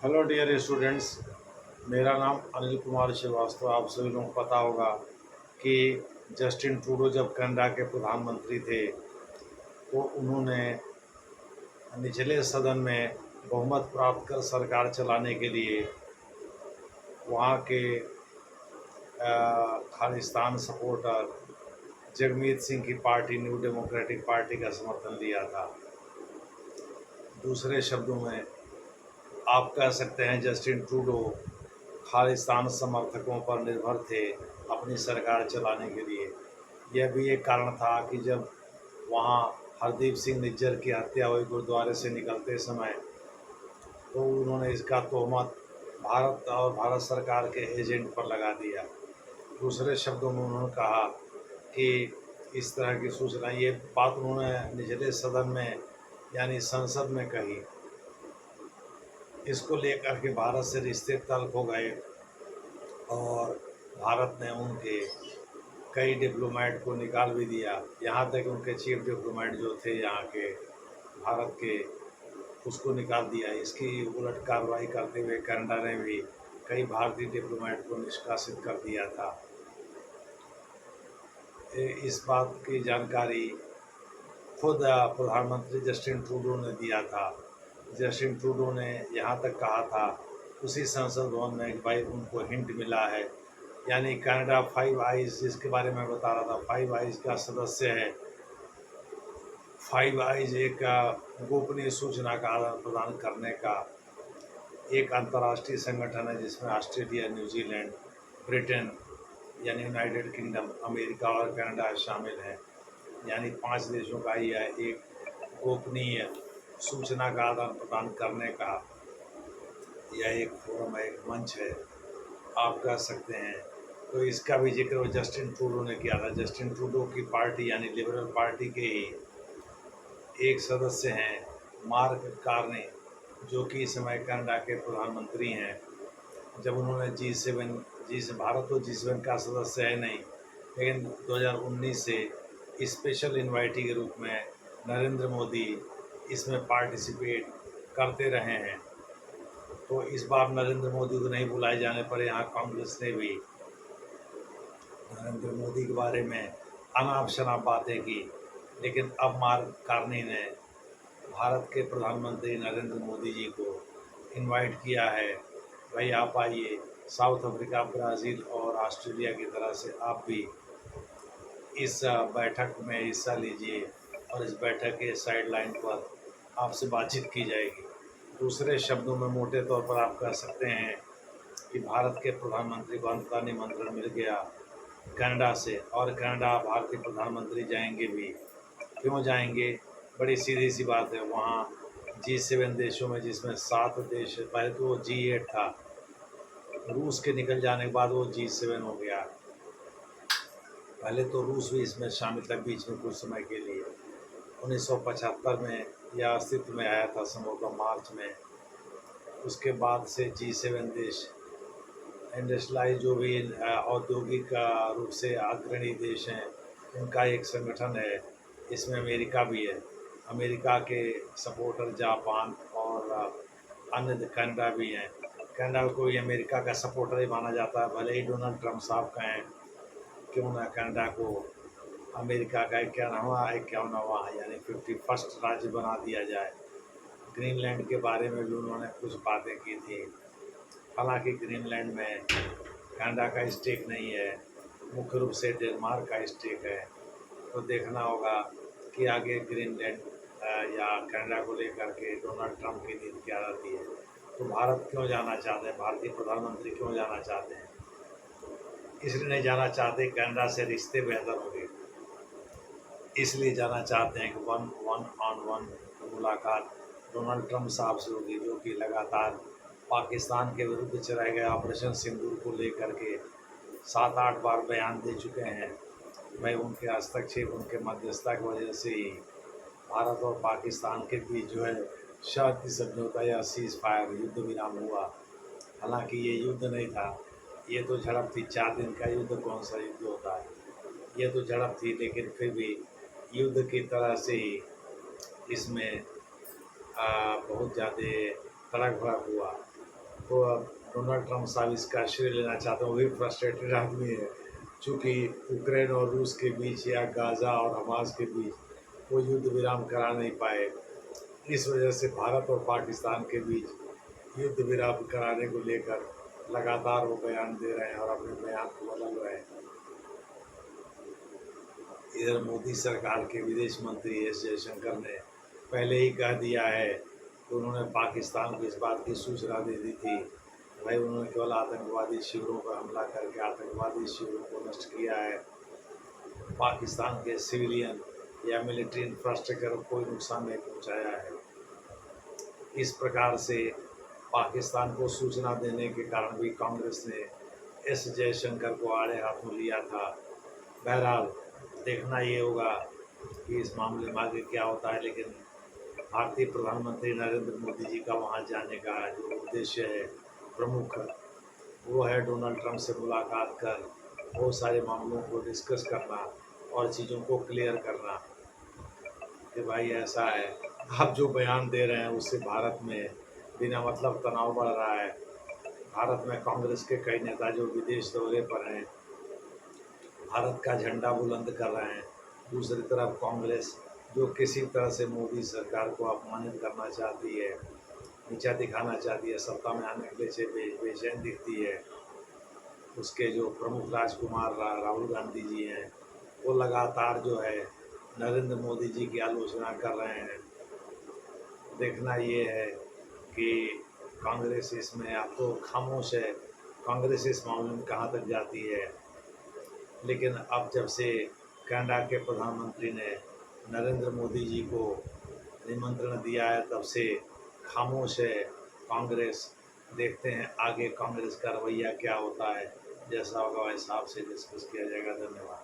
Hello dear students. मेरा नाम अनिल कुमार श्रीवास्तव। आप सभी लोगों को पता होगा कि जस्टिन ट्रूडो जब कनाडा के प्रधानमंत्री थे तो उन्होंने निचले सदन में बहुमत प्राप्त कर सरकार चलाने के लिए वहाँ के खालिस्तान सपोर्टर जगमीत सिंह की पार्टी न्यू डेमोक्रेटिक पार्टी का समर्थन लिया था। दूसरे शब्दों में आप कह सकते हैं जस्टिन ट्रूडो खालिस्तान समर्थकों पर निर्भर थे अपनी सरकार चलाने के लिए। यह भी एक कारण था कि जब वहाँ हरदीप सिंह निज्जर की हत्या हुई गुरुद्वारे से निकलते समय, तो उन्होंने इसका तोहमत भारत और भारत सरकार के एजेंट पर लगा दिया। दूसरे शब्दों में उन्होंने कहा कि इस तरह की सूचना, ये बात उन्होंने निचले सदन में यानी संसद में कही। इसको लेकर के भारत से रिश्ते तल्ख हो गए और भारत ने उनके कई डिप्लोमेट को निकाल भी दिया। यहाँ तक उनके चीफ डिप्लोमेट जो थे यहाँ के भारत के, उसको निकाल दिया। इसकी उलट कार्रवाई करते हुए कनाडा ने भी कई भारतीय डिप्लोमेट को निष्कासित कर दिया था। इस बात की जानकारी खुद प्रधानमंत्री जस्टिन ट्रूडो ने दिया था। जस्टिन ट्रूडो ने यहाँ तक कहा था उसी संसद भवन में कि भाई उनको हिंट मिला है, यानी कनाडा फाइव आइज जिसके बारे में बता रहा था, फाइव आइज का सदस्य है। फाइव आइज एक गोपनीय सूचना का आदान प्रदान करने का एक अंतर्राष्ट्रीय संगठन है जिसमें ऑस्ट्रेलिया, न्यूजीलैंड, ब्रिटेन यानी यूनाइटेड किंगडम, अमेरिका और कनाडा शामिल हैं। यानी 5 देशों का यह एक गोपनीय सूचना का आदान प्रदान करने का यह एक फोरम है, एक मंच है, आप कह सकते हैं। तो इसका भी जिक्र वो जस्टिन ट्रूडो ने किया था। जस्टिन ट्रूडो की पार्टी यानी लिबरल पार्टी के ही एक सदस्य हैं मार्क कार्ने, जो कि इस समय कनाडा के प्रधानमंत्री हैं। जब उन्होंने भारत तो G7 का सदस्य है नहीं, लेकिन 2019 से स्पेशल इन्वाइटी के रूप में नरेंद्र मोदी इसमें पार्टिसिपेट करते रहे हैं। तो इस बार नरेंद्र मोदी को नहीं बुलाए जाने पर यहाँ कांग्रेस ने भी नरेंद्र मोदी के बारे में अनाप शनाप बातें की। लेकिन अब मार्क कार्नी ने भारत के प्रधानमंत्री नरेंद्र मोदी जी को इनवाइट किया है, भाई आप आइए, साउथ अफ्रीका, ब्राज़ील और ऑस्ट्रेलिया की तरह से आप भी इस बैठक में हिस्सा लीजिए और इस बैठक के साइडलाइन पर आपसे बातचीत की जाएगी। दूसरे शब्दों में मोटे तौर पर आप कह सकते हैं कि भारत के प्रधानमंत्री को अंततः निमंत्रण मिल गया कनाडा से, और कनाडा भारतीय प्रधानमंत्री जाएंगे भी। क्यों जाएंगे? बड़ी सीधी सी बात है, वहाँ G7 देशों में जिसमें 7 देश, पहले तो वो G8 था, रूस के निकल जाने के बाद वो G7 हो गया। पहले तो रूस भी इसमें शामिल था बीच में कुछ समय के लिए, 1975 में यह अस्तित्व में आया था, संभवतः मार्च में। उसके बाद से G7 देश इंडस्ट्रियलाइज जो भी औद्योगिक रूप से अग्रणी देश हैं, उनका एक संगठन है। इसमें अमेरिका भी है। अमेरिका के सपोर्टर जापान और अन्य कनाडा भी हैं। कनाडा को भी अमेरिका का सपोर्टर ही माना जाता है, भले ही डोनाल्ड ट्रंप साहब कहें क्यों ना कनाडा को अमेरिका का 51वां यानी 51st राज्य बना दिया जाए। ग्रीनलैंड के बारे में भी उन्होंने कुछ बातें की थी। हालांकि ग्रीनलैंड में कनाडा का स्टेक नहीं है, मुख्य रूप से डेनमार्क का स्टेक है। तो देखना होगा कि आगे ग्रीनलैंड या कनाडा को लेकर के डोनाल्ड ट्रंप की नीति क्या रहती है। तो भारत क्यों जाना चाहते हैं, भारतीय प्रधानमंत्री क्यों जाना चाहते हैं? इसलिए नहीं जाना चाहते कनाडा से रिश्ते बेहतर होंगे, इसलिए जाना चाहते हैं कि वन ऑन वन मुलाकात डोनाल्ड ट्रंप साहब से होगी, जो कि लगातार पाकिस्तान के विरुद्ध चलाए गए ऑपरेशन सिंदूर को लेकर के 7-8 बार बयान दे चुके हैं। भाई उनके हस्तक्षेप, उनके मध्यस्थता की वजह से ही भारत और पाकिस्तान के बीच जो है शांति समझौता या सीज़ फायर युद्ध विराम हुआ। हालांकि ये युद्ध नहीं था, ये तो झड़प थी। 4 दिन का युद्ध कौन सा युद्ध होता है? ये तो झड़प थी, लेकिन फिर भी युद्ध की तरह से ही इसमें बहुत ज़्यादा तड़क भड़क हुआ। वो अब डोनाल्ड ट्रंप साहब इसका श्रेय लेना चाहते हैं, वो भी फ्रस्ट्रेटेड आदमी है। चूँकि यूक्रेन और रूस के बीच या गाज़ा और हमास के बीच वो युद्ध विराम करा नहीं पाए, इस वजह से भारत और पाकिस्तान के बीच युद्ध विराम कराने को लेकर लगातार वो बयान दे रहे हैं और अपने बयान को बदल रहे हैं। इधर मोदी सरकार के विदेश मंत्री एस जयशंकर ने पहले ही कह दिया है कि उन्होंने पाकिस्तान को इस बात की सूचना दे दी थी। भाई उन्होंने केवल आतंकवादी शिविरों पर हमला करके आतंकवादी शिविरों को नष्ट किया है, पाकिस्तान के सिविलियन या मिलिट्री इंफ्रास्ट्रक्चर को कोई नुकसान नहीं पहुंचाया है। इस प्रकार से पाकिस्तान को सूचना देने के कारण भी कांग्रेस ने एस जयशंकर को आड़े हाथों लिया था। बहरहाल देखना ये होगा कि इस मामले में आगे क्या होता है, लेकिन भारतीय प्रधानमंत्री नरेंद्र मोदी जी का वहाँ जाने का जो उद्देश्य है प्रमुख, वो है डोनाल्ड ट्रंप से मुलाकात कर बहुत सारे मामलों को डिस्कस करना और चीज़ों को क्लियर करना कि भाई ऐसा है, आप जो बयान दे रहे हैं उससे भारत में बिना मतलब तनाव बढ़ रहा है। भारत में कांग्रेस के कई नेता जो विदेश दौरे पर हैं, भारत का झंडा बुलंद कर रहे हैं, दूसरी तरफ कांग्रेस जो किसी तरह से मोदी सरकार को अपमानित करना चाहती है, नीचा दिखाना चाहती है, सत्ता में आने के लिए से बेचैन दिखती है। उसके जो प्रमुख राजकुमार राहुल गांधी जी हैं, वो लगातार जो है नरेंद्र मोदी जी की आलोचना कर रहे हैं। देखना ये है कि कांग्रेस इसमें अब तो खामोश है, कांग्रेस इस मामले में कहाँ तक जाती है। लेकिन अब जब से कनाडा के प्रधानमंत्री ने नरेंद्र मोदी जी को निमंत्रण दिया है, तब से खामोश है कांग्रेस। देखते हैं आगे कांग्रेस का रवैया क्या होता है, जैसा होगा वैसा आपसे डिस्कस किया जाएगा। धन्यवाद।